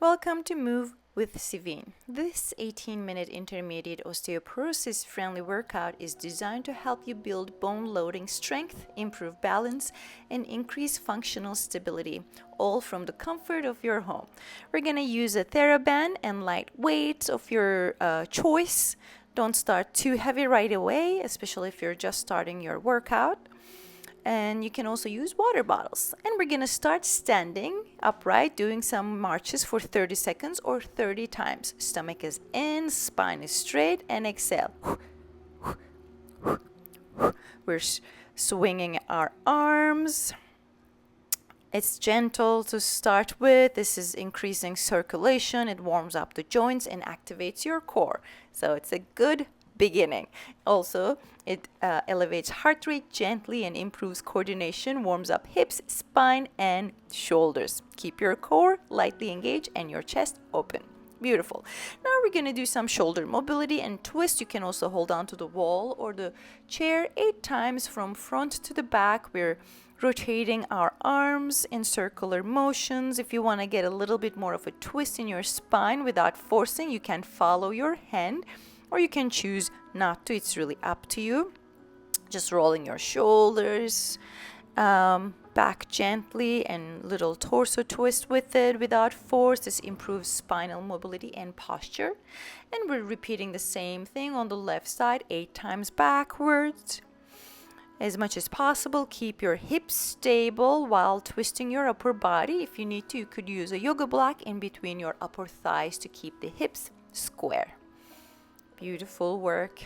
Welcome to Move with Sivine. This 18-minute intermediate osteoporosis-friendly workout is designed to help you build bone-loading strength, improve balance, and increase functional stability, all from the comfort of your home. We're going to use a TheraBand and light weights of your choice. Don't start too heavy right away, especially if you're just starting your workout. And you can also use water bottles. And we're gonna start standing upright, doing some marches for 30 seconds or 30 times. Stomach is in, spine is straight, and exhale. We're swinging our arms. It's gentle to start with. This is increasing circulation. It warms up the joints and activates your core. So it's a good beginning. Also, it elevates heart rate gently and improves coordination, warms up hips, spine, and shoulders. Keep your core lightly engaged and your chest open. Beautiful. Now we're going to do some shoulder mobility and twist. You can also hold on to the wall or the chair 8 times from front to the back. We're rotating our arms in circular motions. If you want to get a little bit more of a twist in your spine without forcing, you can follow your hand, or you can choose not to. It's really up to you. Just rolling your shoulders back gently and little torso twist with it without force. This improves spinal mobility and posture. And we're repeating the same thing on the left side 8 times backwards. As much as possible, keep your hips stable while twisting your upper body. If you need to, you could use a yoga block in between your upper thighs to keep the hips square. Beautiful work.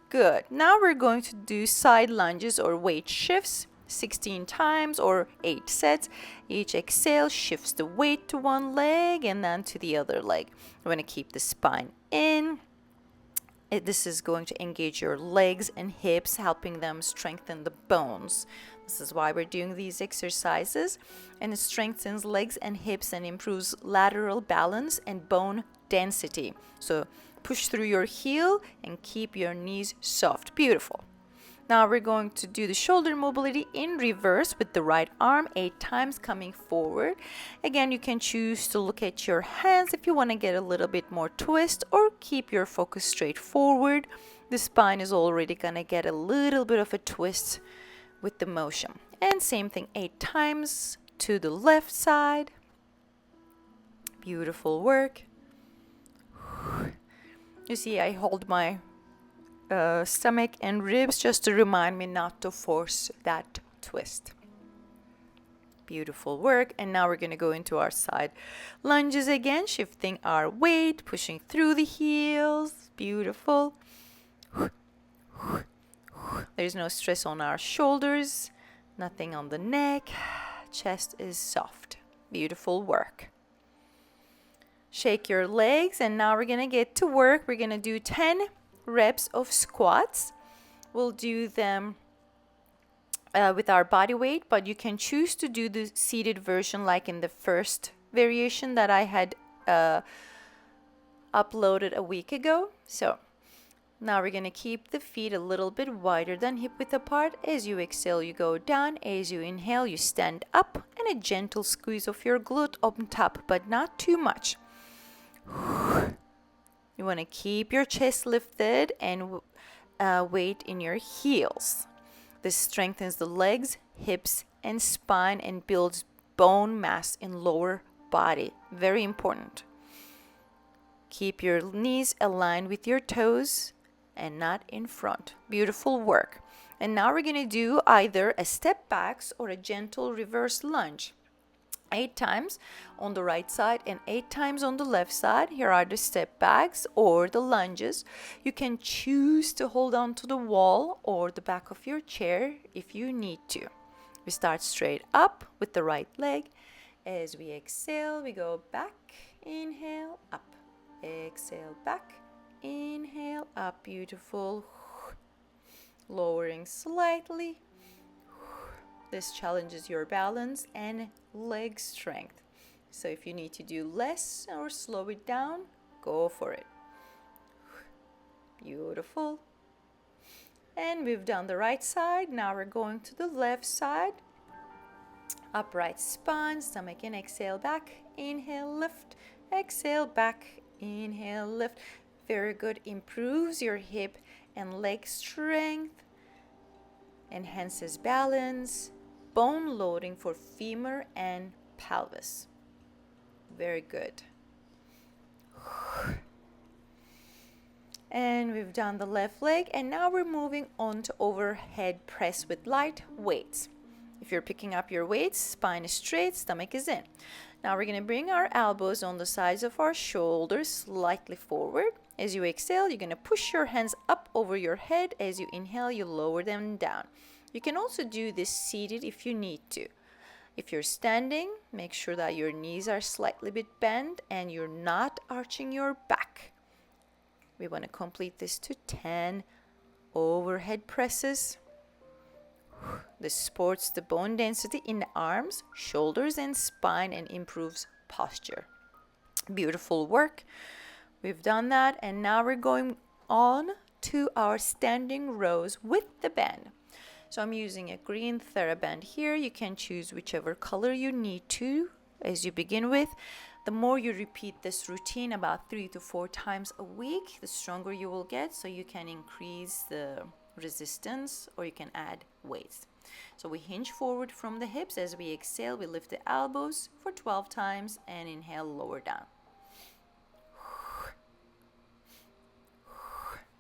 Good. Now we're going to do side lunges or weight shifts 16 times or 8 sets. Each exhale shifts the weight to one leg and then to the other leg. You want to keep the spine in. This is going to engage your legs and hips, helping them strengthen the bones. This is why we're doing these exercises, and it strengthens legs and hips and improves lateral balance and bone density. So push through your heel and keep your knees soft. Beautiful. Now we're going to do the shoulder mobility in reverse with the right arm 8 times coming forward. Again, you can choose to look at your hands if you want to get a little bit more twist, or keep your focus straight forward. The spine is already going to get a little bit of a twist with the motion. And same thing 8 times to the left side. Beautiful work. You see, I hold my stomach and ribs just to remind me not to force that twist. Beautiful work. And now we're going to go into our side lunges again, shifting our weight, pushing through the heels. Beautiful. There's no stress on our shoulders, nothing on the neck. Chest is soft. Beautiful work. Shake your legs, and now we're going to get to work. We're going to do 10 reps of squats. We'll do them with our body weight, but you can choose to do the seated version like in the first variation that I had uploaded a week ago. So now we're going to keep the feet a little bit wider than hip width apart. As you exhale, you go down. As you inhale, you stand up, and a gentle squeeze of your glute on top, but not too much. You want to keep your chest lifted and weight in your heels. This strengthens the legs, hips, and spine and builds bone mass in lower body. Very important. Keep your knees aligned with your toes and not in front. Beautiful work. And now we're going to do either a step backs or a gentle reverse lunge. 8 times on the right side and 8 times on the left side. Here are the step backs or the lunges. You can choose to hold on to the wall or the back of your chair if you need to. We start straight up with the right leg. As we exhale, we go back, inhale, up. Exhale, back, inhale, up. Beautiful. Lowering slightly. This challenges your balance and leg strength. So if you need to do less or slow it down, go for it. Beautiful. And we've done the right side. Now we're going to the left side. Upright spine, stomach in, exhale back, inhale, lift, exhale back, inhale, lift. Very good. Improves your hip and leg strength, enhances balance, bone loading for femur and pelvis. Very good. And we've done the left leg, and now we're moving on to overhead press with light weights. If you're picking up your weights, spine is straight, stomach is in. Now we're going to bring our elbows on the sides of our shoulders slightly forward. As you exhale, you're going to push your hands up over your head. As you inhale, you lower them down. You can also do this seated if you need to. If you're standing, make sure that your knees are slightly bit bent and you're not arching your back. We want to complete this to 10 overhead presses. This supports the bone density in the arms, shoulders, and spine and improves posture. Beautiful work. We've done that, and now we're going on to our standing rows with the band. So I'm using a green TheraBand here. You can choose whichever color you need to as you begin with. The more you repeat this routine about 3 to 4 times a week, the stronger you will get, so you can increase the resistance or you can add weights. So we hinge forward from the hips. As we exhale, we lift the elbows for 12 times and inhale, lower down.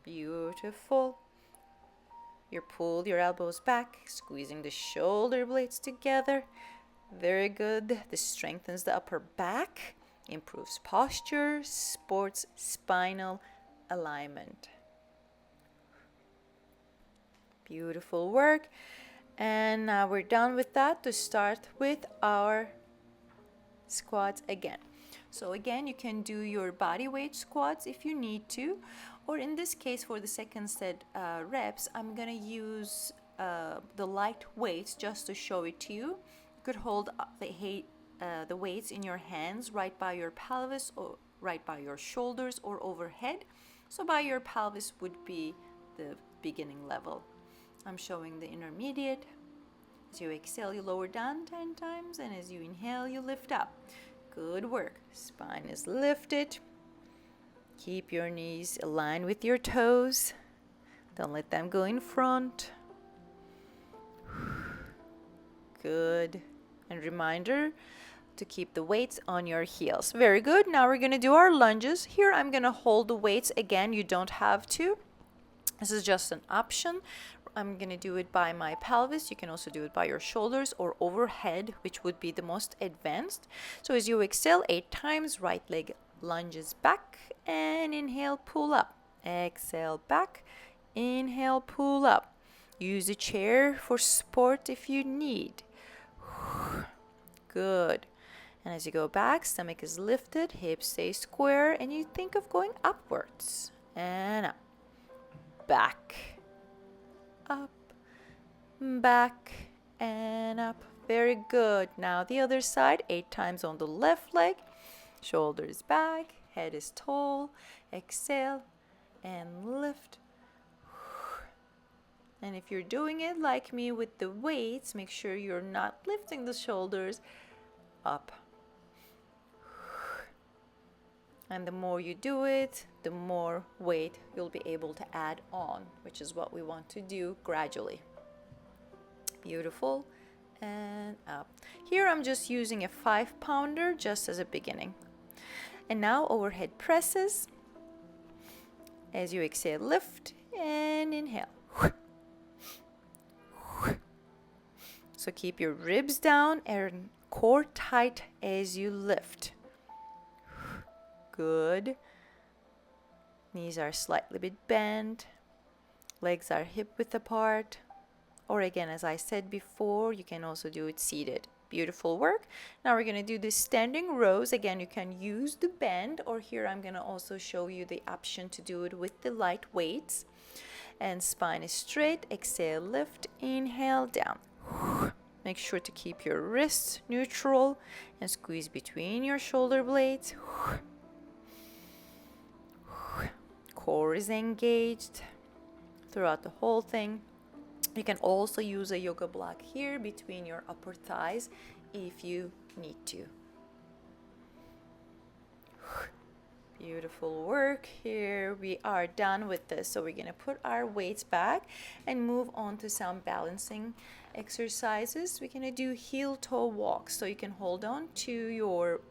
Beautiful. You pull your elbows back, squeezing the shoulder blades together. Very good. This strengthens the upper back, improves posture, supports spinal alignment. Beautiful work. And now we're done with that to start with our squats again. So again, you can do your body weight squats if you need to, or in this case for the second set reps, I'm gonna use the light weights just to show it to you. You could hold the weights in your hands right by your pelvis or right by your shoulders or overhead. So by your pelvis would be the beginning level. I'm showing the intermediate. As you exhale, you lower down 10 times, and as you inhale, you lift up. Good work. Spine is lifted. Keep your knees aligned with your toes. Don't let them go in front. Good. And reminder to keep the weights on your heels. Very good. Now we're going to do our lunges. Here I'm going to hold the weights again. You don't have to. This is just an option. I'm going to do it by my pelvis. You can also do it by your shoulders or overhead, which would be the most advanced. So as you exhale 8 times, right leg lunges back and inhale, pull up. Exhale back, inhale, pull up. Use a chair for support if you need. Good. And as you go back, stomach is lifted, hips stay square, and you think of going upwards and up. Back, up, back, and up. Very good. Now the other side, 8 times on the left leg. Shoulders back, head is tall. Exhale and lift. And if you're doing it like me with the weights, make sure you're not lifting the shoulders up. And the more you do it, the more weight you'll be able to add on, which is what we want to do gradually. Beautiful. And up. Here I'm just using a 5-pounder just as a beginning. And now overhead presses. As you exhale, lift and inhale. So keep your ribs down and core tight as you lift. Good. Knees are slightly bit bent. Legs are hip width apart. Or again, as I said before, you can also do it seated. Beautiful work. Now we're going to do the standing rows. Again, you can use the band, or here I'm going to also show you the option to do it with the light weights. And spine is straight. Exhale, lift, inhale, down. Make sure to keep your wrists neutral and squeeze between your shoulder blades. Core is engaged throughout the whole thing. You can also use a yoga block here between your upper thighs if you need to. Beautiful work. Here we are done with this. So we're going to put our weights back and move on to some balancing exercises. We're going to do heel toe walks. So you can hold on to your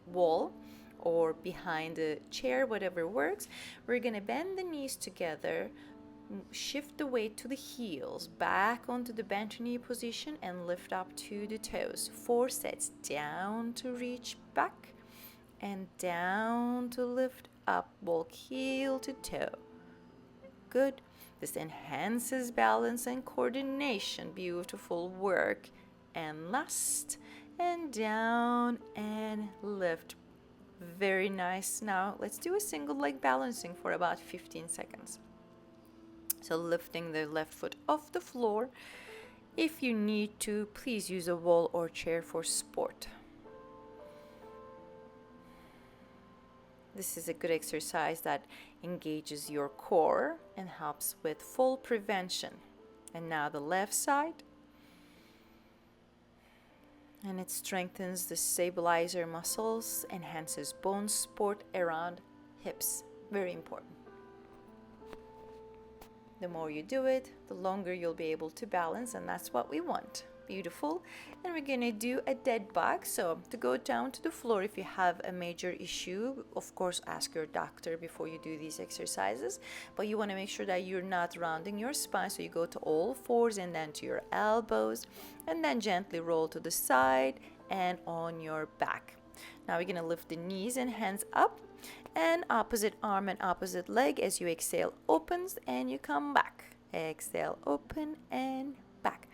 wall or behind the chair, whatever works. We're going to bend the knees together, shift the weight to the heels, back onto the bent knee position, and lift up to the toes. 4 sets. Down to reach back and down to lift up. Walk heel to toe. Good. This enhances balance and coordination. Beautiful work. And last, and down and lift. Very nice. Now let's do a single leg balancing for about 15 seconds. So lifting the left foot off the floor. If you need to, please use a wall or chair for support. This is a good exercise that engages your core and helps with fall prevention. And now the left side. And it strengthens the stabilizer muscles, enhances bone support around hips. Very important. The more you do it, the longer you'll be able to balance, and that's what we want. Beautiful. And we're going to do a dead bug. So to go down to the floor, if you have a major issue, of course, ask your doctor before you do these exercises. But you want to make sure that you're not rounding your spine. So you go to all fours and then to your elbows, and then gently roll to the side and on your back. Now we're going to lift the knees and hands up, and opposite arm and opposite leg. As you exhale, opens and you come back. Exhale, open and back.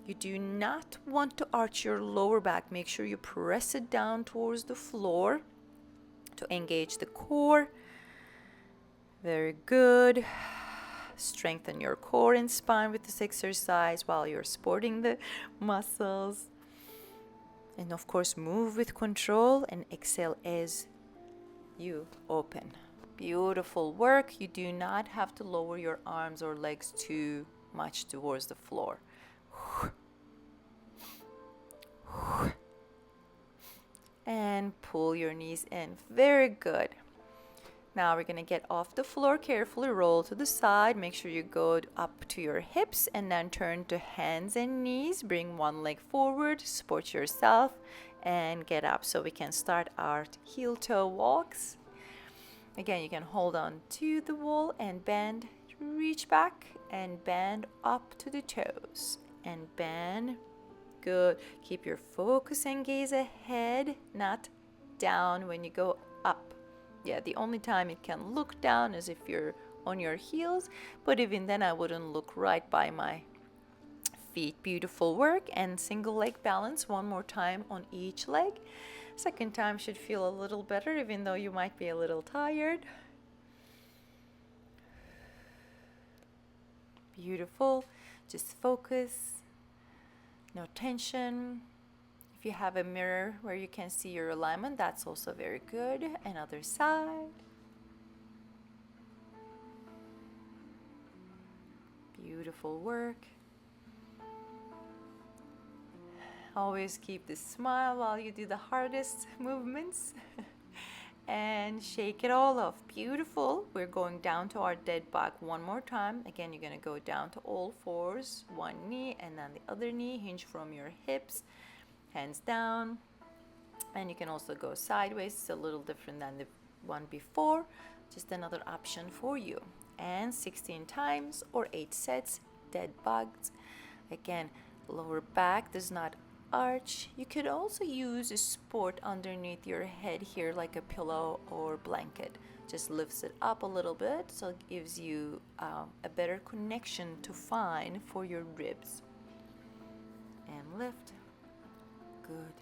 You do not want to arch your lower back. Make sure you press it down towards the floor to engage the core. Very good. Strengthen your core and spine with this exercise while you're supporting the muscles. And of course, move with control and exhale as you open. Beautiful work. You do not have to lower your arms or legs too much towards the floor. And pull your knees in. Very good. Now we're going to get off the floor carefully, roll to the side, make sure you go up to your hips, and then turn to hands and knees. Bring one leg forward, support yourself, and get up. So we can start our heel toe walks. Again, you can hold on to the wall and bend, reach back and bend up to the toes and bend. Good. Keep your focus and gaze ahead, not down when you go up. Yeah, the only time it can look down is if you're on your heels, but even then I wouldn't look right by my feet. Beautiful work. And single leg balance one more time on each leg. Second time should feel a little better, even though you might be a little tired. Beautiful. Just focus. No tension. If you have a mirror where you can see your alignment, that's also very good. Another side. Beautiful work. Always keep the smile while you do the hardest movements. And shake it all off. Beautiful. We're going down to our dead bug one more time. Again, you're going to go down to all fours. One knee and then the other knee. Hinge from your hips. Hands down. And you can also go sideways. It's a little different than the one before. Just another option for you. And 16 times or 8 sets. Dead bugs. Again, lower back does not arch. You could also use a support underneath your head here, like a pillow or blanket. Just lifts it up a little bit, so it gives you a better connection to find for your ribs. And lift. Good.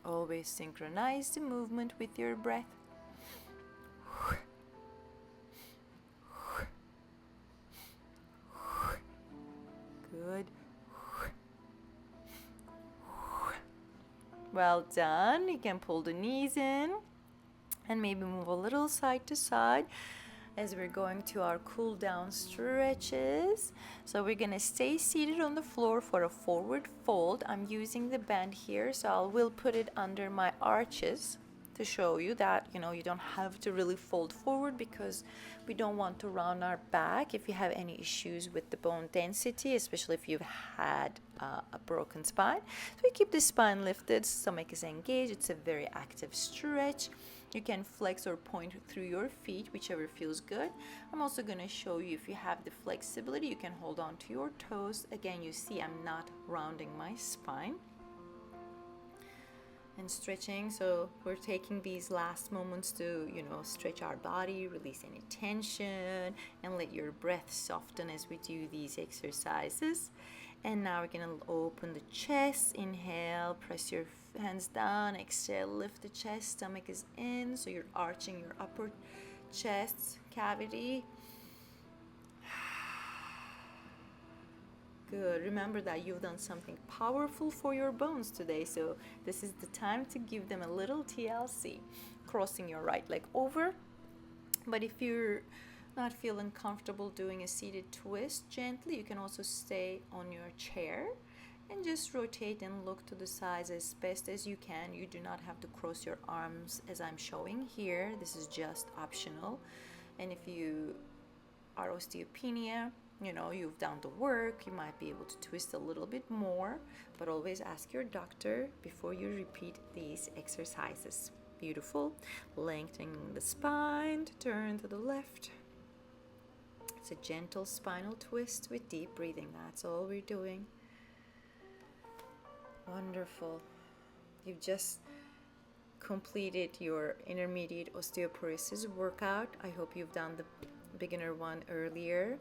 Always synchronize the movement with your breath. Good. Well done. You can pull the knees in and maybe move a little side to side. as we're going to our cool down stretches. So we're gonna stay seated on the floor for a forward fold. I'm using the band here, so I will put it under my arches to show you that you don't have to really fold forward, because we don't want to round our back if you have any issues with the bone density, especially if you've had a broken spine. So we keep the spine lifted, stomach is engaged. It's a very active stretch. You can flex or point through your feet, whichever feels good. I'm also going to show you, if you have the flexibility, you can hold on to your toes. Again, you see I'm not rounding my spine. And stretching, so we're taking these last moments to stretch our body, release any tension, and let your breath soften as we do these exercises. And now we're gonna open the chest. Inhale, press your hands down. Exhale, lift the chest, stomach is in, so you're arching your upper chest cavity. Good. Remember that you've done something powerful for your bones today, so this is the time to give them a little TLC. Crossing your right leg over. But if you're not feeling comfortable doing a seated twist, gently, you can also stay on your chair and just rotate and look to the sides as best as you can. You do not have to cross your arms as I'm showing here. This is just optional. And if you are osteopenia, you've done the work, you might be able to twist a little bit more, but always ask your doctor before you repeat these exercises. Beautiful. Lengthening the spine, turn to the left. It's a gentle spinal twist with deep breathing. That's all we're doing. Wonderful. You've just completed your intermediate osteoporosis workout. I hope you've done the beginner one earlier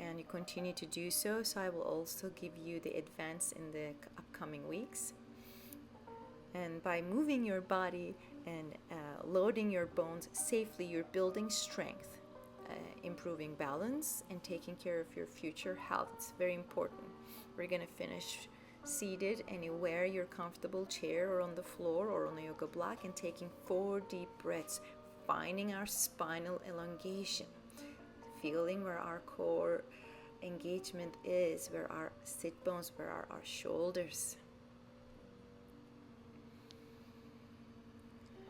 and you continue to do so. So I will also give you the advanced in the upcoming weeks. And by moving your body and loading your bones safely, you're building strength, improving balance, and taking care of your future health. It's very important. We're going to finish seated anywhere you're comfortable, chair or on the floor or on a yoga block, and taking 4 deep breaths, finding our spinal elongation, feeling where our core engagement is, where our sit bones, where are our shoulders.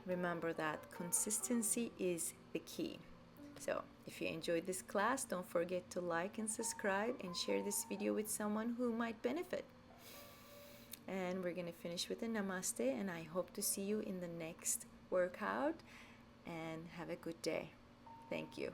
Remember that consistency is the key. So if you enjoyed this class, don't forget to like and subscribe and share this video with someone who might benefit. And we're going to finish with a namaste, and I hope to see you in the next workout, and have a good day. Thank you.